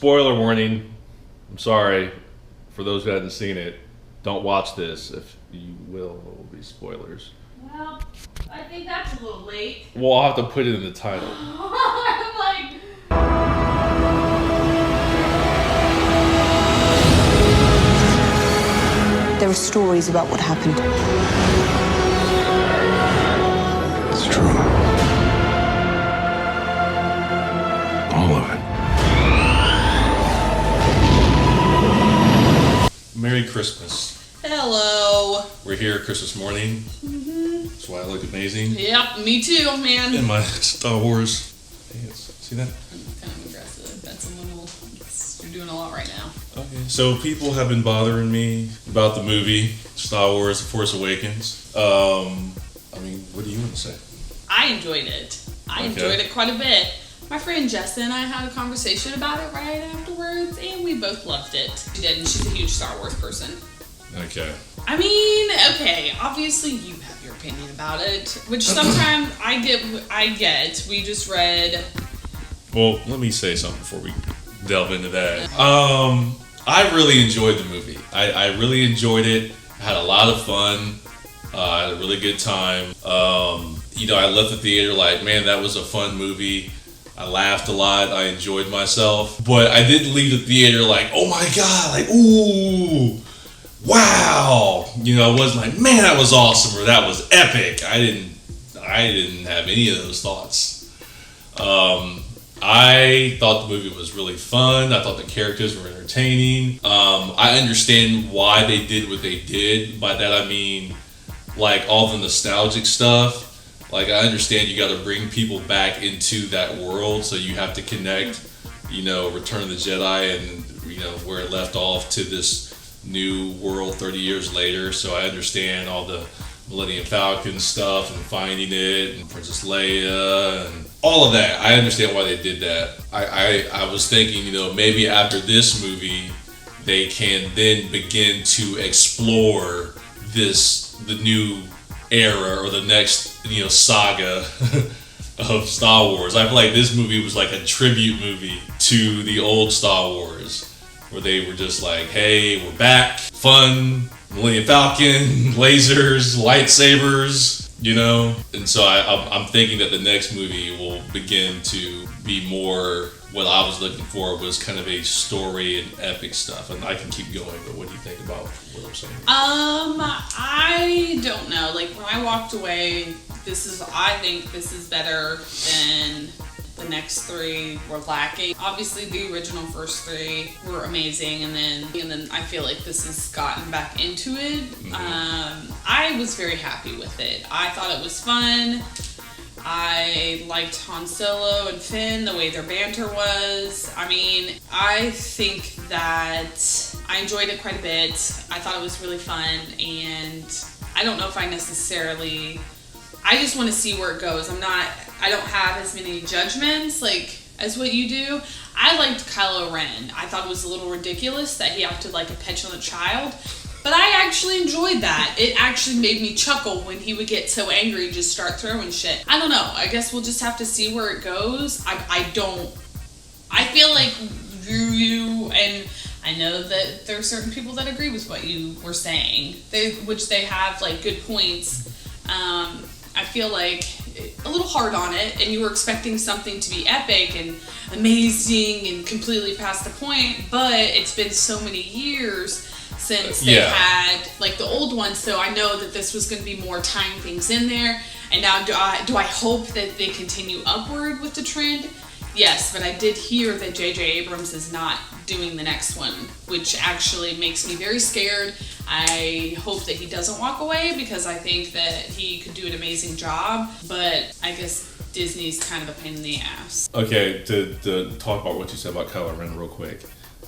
spoiler warning. I'm sorry for those who hadn't seen it. Don't watch this if you will. There will be spoilers. Well, I think that's a little late. Well, I'll have to put it in the title. I'm like... There are stories about what happened. It's true. All of it. Merry Christmas. Hello. We're here Christmas morning. Mm-hmm. That's why I look amazing. Yep, me too, man. In my Star Wars pants. See that? Kind of aggressive. That's a little... You're doing a lot right now. Okay. So people have been bothering me about the movie Star Wars: The Force Awakens. I mean, what do you want to say? I enjoyed it. I enjoyed it quite a bit. My friend Jessa and I had a conversation about it right afterwards, and we both loved it. She did, and she's a huge Star Wars person. Okay. I mean, okay, obviously you have your opinion about it, which sometimes I get. We just read... Well, let me say something before we delve into that. I really enjoyed the movie. I really enjoyed it. I had a lot of fun. I had a really good time. I left the theater like, man, that was a fun movie. I laughed a lot. I enjoyed myself. But I didn't leave the theater like, oh my God, like, ooh, wow. I wasn't like, man, that was awesome or that was epic. I didn't have any of those thoughts. I thought the movie was really fun. I thought the characters were entertaining. I understand why they did what they did. By that I mean, like, all the nostalgic stuff. Like, I understand you got to bring people back into that world, so you have to connect, Return of the Jedi and, where it left off to this new world 30 years later. So I understand all the Millennium Falcon stuff and finding it and Princess Leia and all of that. I understand why they did that. I was thinking, maybe after this movie, they can then begin to explore the new era or the next, saga of Star Wars. I feel like this movie was like a tribute movie to the old Star Wars, where they were just like, hey, we're back, fun, Millennium Falcon, lasers, lightsabers, And so I'm thinking that the next movie will begin to be more what I was looking for, was kind of a story and epic stuff. And I can keep going, but what do you think about what I'm saying? I don't know. Like, when I walked away, I think this is better than the next three were lacking. Obviously, the original first three were amazing, and then I feel like this has gotten back into it. Mm-hmm. I was very happy with it. I thought it was fun. I liked Han Solo and Finn, the way their banter was. I mean, I think that I enjoyed it quite a bit. I thought it was really fun, and I don't know if I just want to see where it goes. I don't have as many judgments, as what you do. I liked Kylo Ren. I thought it was a little ridiculous that he acted like a petulant child, but I actually enjoyed that. It actually made me chuckle when he would get so angry and just start throwing shit. I don't know. I guess we'll just have to see where it goes. I feel like you and I know that there are certain people that agree with what you were saying, which they have good points. I feel like a little hard on it, and you were expecting something to be epic and amazing and completely past the point, but it's been so many years since they had the old ones, so I know that this was going to be more tying things in there. And now do I hope that they continue upward with the trend? Yes, but I did hear that J.J. Abrams is not doing the next one, which actually makes me very scared. I hope that he doesn't walk away, because I think that he could do an amazing job, but I guess Disney's kind of a pain in the ass. Okay, to talk about what you said about Kylo Ren real quick.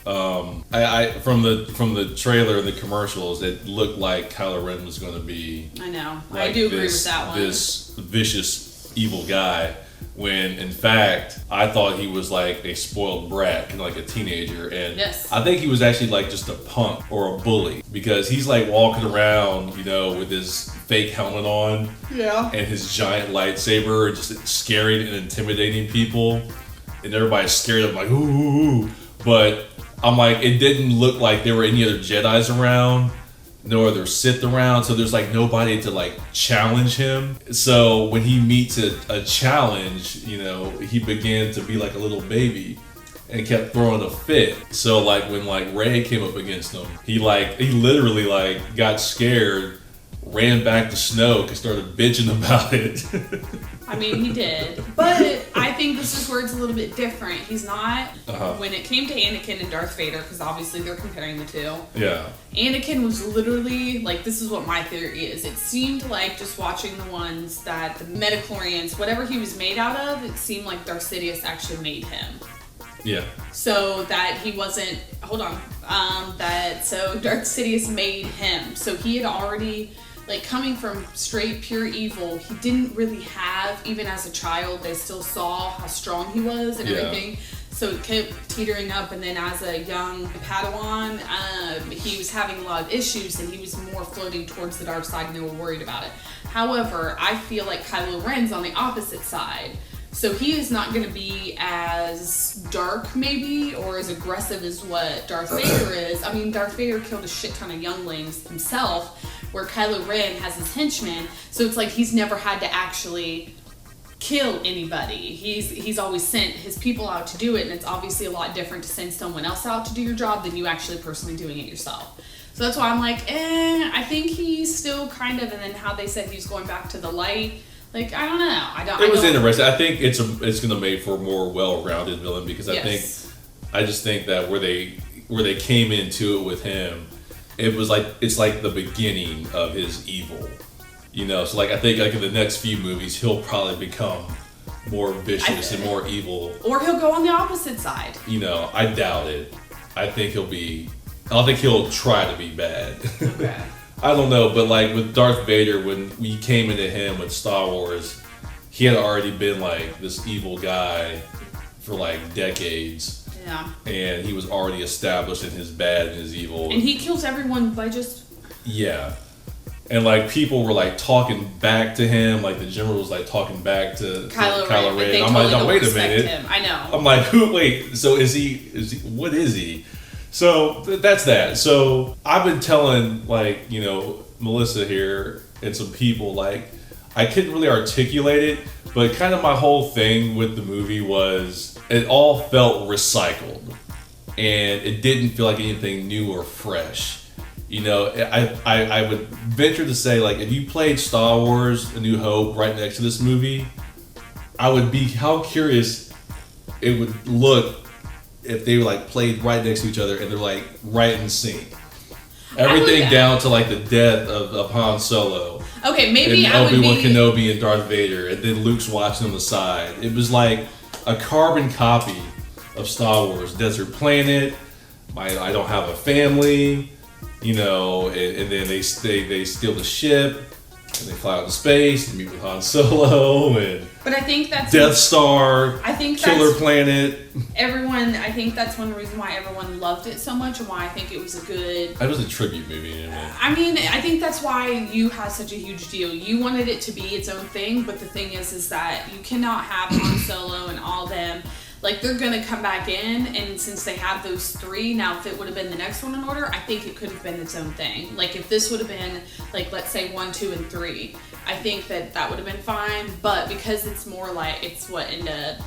I from the trailer and the commercials, it looked like Kylo Ren was going to be. I know. I do agree with that one. This vicious, evil guy. When in fact, I thought he was like a spoiled brat, like a teenager, and yes. I think he was actually just a punk or a bully, because he's walking around, with his fake helmet on, and his giant lightsaber, just scaring and intimidating people, and everybody's scared of him, ooh. But I'm like, it didn't look like there were any other Jedis around, no other Sith around, so there's like nobody to like challenge him. So when he meets a challenge, you know, he began to be like a little baby and kept throwing a fit. So like when like Rey came up against him, he literally like got scared, ran back to Snoke and started bitching about it. I mean, he did. But I think this is where it's a little bit different. He's not, when it came to Anakin and Darth Vader, because obviously they're comparing the two. Yeah. Anakin was literally, like, this is what my theory is. It seemed like just watching the ones that the midichlorians, whatever he was made out of, it seemed like Darth Sidious actually made him. Yeah. So that he wasn't, so Darth Sidious made him. So he had already, like, coming from straight pure evil, he didn't really have, even as a child, they still saw how strong he was and everything. So it kept teetering up, and then as a young Padawan, he was having a lot of issues, and he was more floating towards the dark side, and they were worried about it. However, I feel like Kylo Ren's on the opposite side. So he is not going to be as dark, maybe, or as aggressive as what Darth Vader is. I mean, Darth Vader killed a shit ton of younglings himself, where Kylo Ren has his henchmen. So it's like he's never had to actually kill anybody. He's always sent his people out to do it, and it's obviously a lot different to send someone else out to do your job than you actually personally doing it yourself. So that's why I'm like, I think he's still kind of, and then how they said he's going back to the light. Like, I don't know. It was interesting. I think it's going to make for a more well-rounded villain, because I just think that where they came into it with him, it's like the beginning of his evil, you know. So like I think like in the next few movies he'll probably become more vicious and more evil, or he'll go on the opposite side. You know, I doubt it. I don't think he'll try to be bad. Okay. I don't know, but like with Darth Vader, when we came into him with Star Wars, he had already been like this evil guy for like decades. Yeah. And he was already established in his bad and his evil. And he kills everyone by just... Yeah. And like people were like talking back to him, like the general was like talking back to Kylo Ren. I'm like, no, wait a minute. Him. I know. I'm like, wait, so is he, what is he? So that's that. So I've been telling like, you know, Melissa here and some people, like, I couldn't really articulate it, but kind of my whole thing with the movie was it all felt recycled, and it didn't feel like anything new or fresh. You know, I would venture to say, like, if you played Star Wars A New Hope right next to this movie, I would be how curious it would look if they were like played right next to each other and they're like right in sync. Everything down to like the death of Han Solo. Okay, maybe and Obi-Wan Kenobi and Darth Vader, and then Luke's watching on the side. It was like a carbon copy of Star Wars. Desert planet. I don't have a family, you know, and then they steal the ship and they fly out to space and meet with Han Solo and. But I think that's Death Star. I think Killer Planet. I think that's one reason why everyone loved it so much, and why I think it was a good. It was a tribute movie. I mean, I think that's why you had such a huge deal. You wanted it to be its own thing, but the thing is that you cannot have Han Solo and all them. Like, they're gonna come back in, and since they have those three, now if it would have been the next one in order, I think it could have been its own thing. Like, if this would have been, like, let's say 1, 2, and 3, I think that would have been fine. But because it's more like, it's into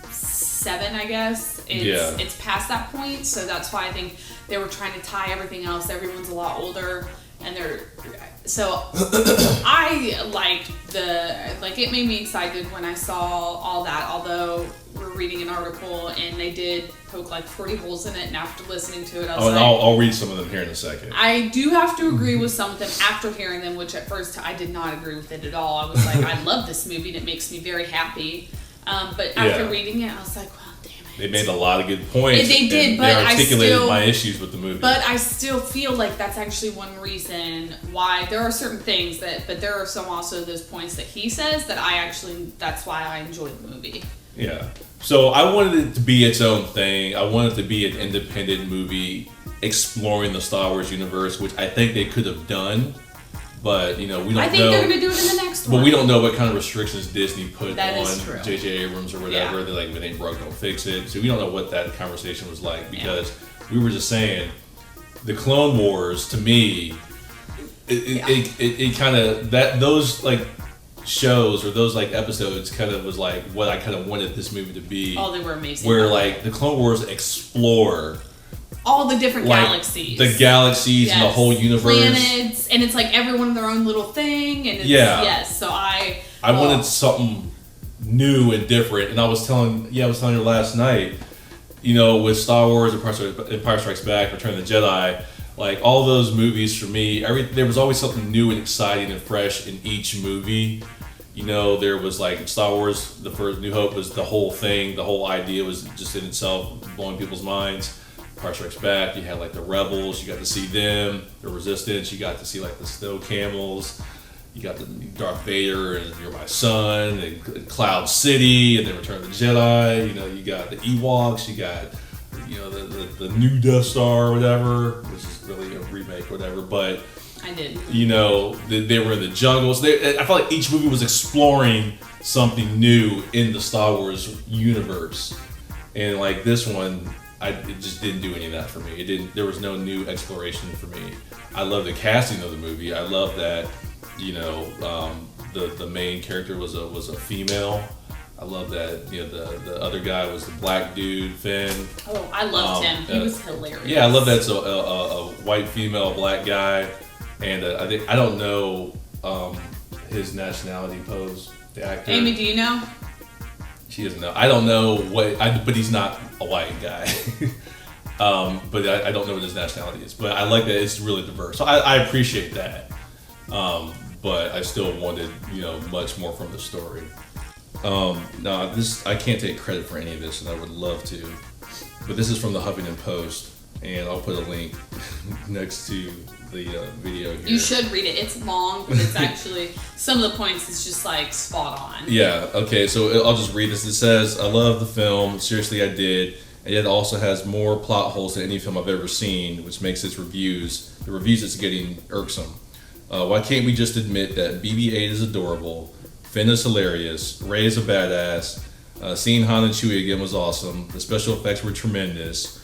7, I guess, it's past that point, so that's why I think they were trying to tie everything else. Everyone's a lot older, and so I liked it made me excited when I saw all that, although we're reading an article and they did poke like 40 holes in it, and after listening to it I was I'll read some of them here in a second. I do have to agree with some of them after hearing them, which at first I did not agree with it at all. I was like, I love this movie and it makes me very happy, but after reading it I was like, well, they made a lot of good points. They did, but they articulated my issues with the movie. But I still feel like that's actually one reason why there are certain things but there are some also those points that he says that that's why I enjoyed the movie. Yeah. So I wanted it to be its own thing. I wanted it to be an independent movie exploring the Star Wars universe, which I think they could have done, But we don't I think know. they're gonna do it in the next one. But we don't know what kind of restrictions Disney put That is on true. J.J. Abrams or whatever. Yeah. They're like, if it ain't broke, don't fix it. So we don't know what that conversation was like because we were just saying the Clone Wars to me, it kind of those like shows or those like episodes kind of was like what I kind of wanted this movie to be. Oh, they were amazing. Where like the Clone Wars explore all the different like galaxies. the galaxies and the whole universe. Planets, and it's like everyone their own little thing, and it's, yes. So I wanted something new and different, and I was telling you last night, with Star Wars, Empire Strikes Back, Return of the Jedi, like all those movies for me, there was always something new and exciting and fresh in each movie. There was like Star Wars, the first New Hope was the whole thing, the whole idea was just in itself blowing people's minds. Empire Strikes Back, you had like the Rebels, you got to see them, the Resistance, you got to see like the Snow Camels, you got the Darth Vader and You're My Son, and Cloud City, and then Return of the Jedi, you got the Ewoks, you got, the new Death Star or whatever, which is really a remake or whatever, but I did. They were in the jungles. I felt like each movie was exploring something new in the Star Wars universe. And like this one, it just didn't do any of that for me. There was no new exploration for me. I love the casting of the movie. I love that, the main character was a female. I love that, the other guy was the black dude, Finn. Oh, I loved him. He was hilarious. Yeah, I love that. So a white female black guy, and I don't know his nationality. Pose the actor. Amy, do you know? She doesn't know. I don't know but he's not a white guy. But I don't know what his nationality is. But I like that it's really diverse. So I appreciate that. But I still wanted much more from the story. No, I can't take credit for any of this, and I would love to. But this is from the Huffington Post, and I'll put a link next to the video here. You should read it. It's long, but it's actually some of the points is just like spot on. Yeah. Okay. So I'll just read this. It says, "I love the film. Seriously, I did. And yet it also has more plot holes than any film I've ever seen, which makes the reviews it's getting irksome. Why can't we just admit that BB-8 is adorable? Finn is hilarious. Rey is a badass. Seeing Han and Chewie again was awesome. The special effects were tremendous.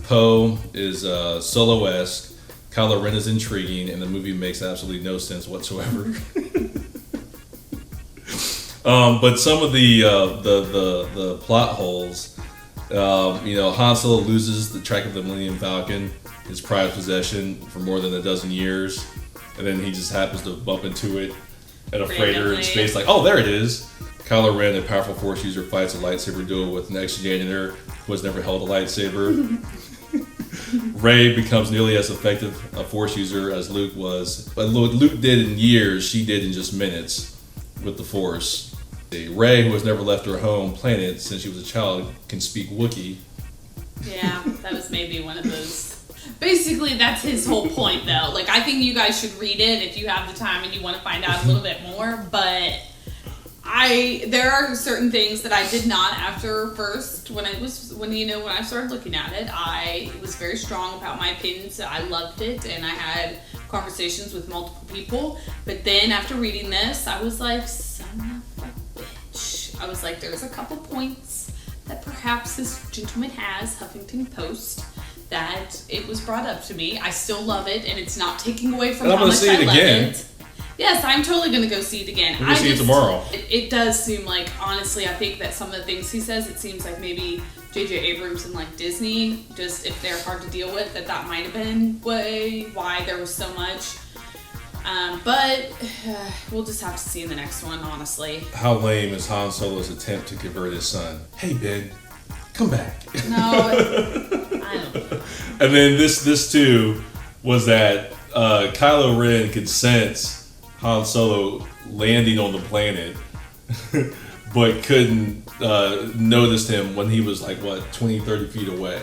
Poe is Solo-esque. Kylo Ren is intriguing, and the movie makes absolutely no sense whatsoever." But some of the plot holes, Han Solo loses the track of the Millennium Falcon, his prized possession, for more than a dozen years, and then he just happens to bump into it at a freighter in space, like, oh, there it is. Kylo Ren, a powerful Force user, fights a lightsaber duel with an ex-janitor who has never held a lightsaber. Rey becomes nearly as effective a Force user as Luke was. But what Luke did in years, she did in just minutes with the Force. Rey, who has never left her home planet since she was a child, can speak Wookiee. Yeah, that was maybe one of those. Basically, that's his whole point, though. Like, I think you guys should read it if you have the time and you want to find out a little bit more. But there are certain things that I did not after first when I started looking at it. I was very strong about my opinions. I loved it, and I had conversations with multiple people. But then after reading this, I was like, son of a bitch. I was like, there's a couple points that perhaps this gentleman has, Huffington Post, that it was brought up to me. I still love it, and it's not taking away from how much I love it. Yes, I'm totally going to go see it again. We'll see it tomorrow. It does seem like, honestly, I think that some of the things he says, it seems like maybe J.J. Abrams and like Disney, just if they're hard to deal with, that might have been why there was so much. But we'll just have to see in the next one, honestly. How lame is Han Solo's attempt to convert his son? Hey, Ben, come back. No, I don't know. And then this too was that Kylo Ren could sense Han Solo landing on the planet, but couldn't notice him when he was like 20, 30 feet away,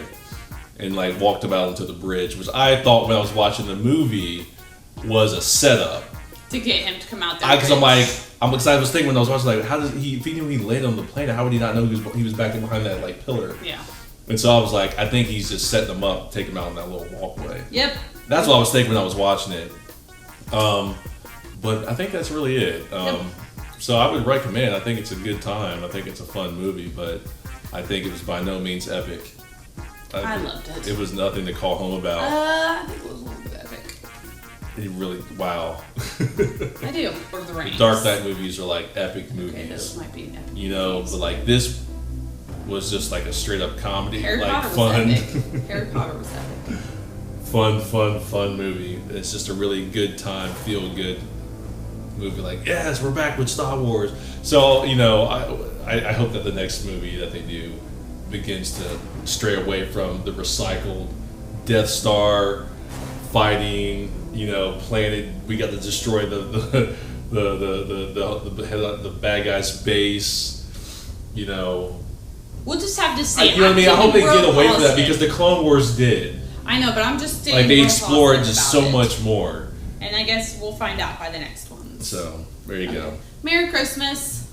and like walked about onto the bridge, which I thought when I was watching the movie was a setup to get him to come out there. Because I'm excited. I was thinking when I was watching, like, how does he? If he knew he landed on the planet, how would he not know he was back behind that like pillar? Yeah. And so I was like, I think he's just setting them up, taking them out on that little walkway. Yep. That's what I was thinking when I was watching it. But I think that's really it. So I would recommend. I think it's a good time. I think it's a fun movie, but I think it was by no means epic. I loved it. It was nothing to call home about. I think it was a little bit epic. It really, wow. I do. Lord of the Rings. Dark Knight movies are like epic Okay, movies. those might be epic. You know, movies. but like this was just like a straight up comedy, Harry like Potter fun, was epic. Harry Potter was epic. fun movie. It's just a really good time, feel good movie. Like, yes, we're back with Star Wars. So you know, I hope that the next movie that they do begins to stray away from the recycled Death Star fighting. You know, planet. We got to destroy the bad guy's base. You know. We'll just have to see. You know what I mean? I hope they get away from that Austin. because the Clone Wars did. I know, but I'm just saying. Like they we're explore it positive just about so it. much more. And I guess we'll find out by the next one. So there you go. Merry Christmas.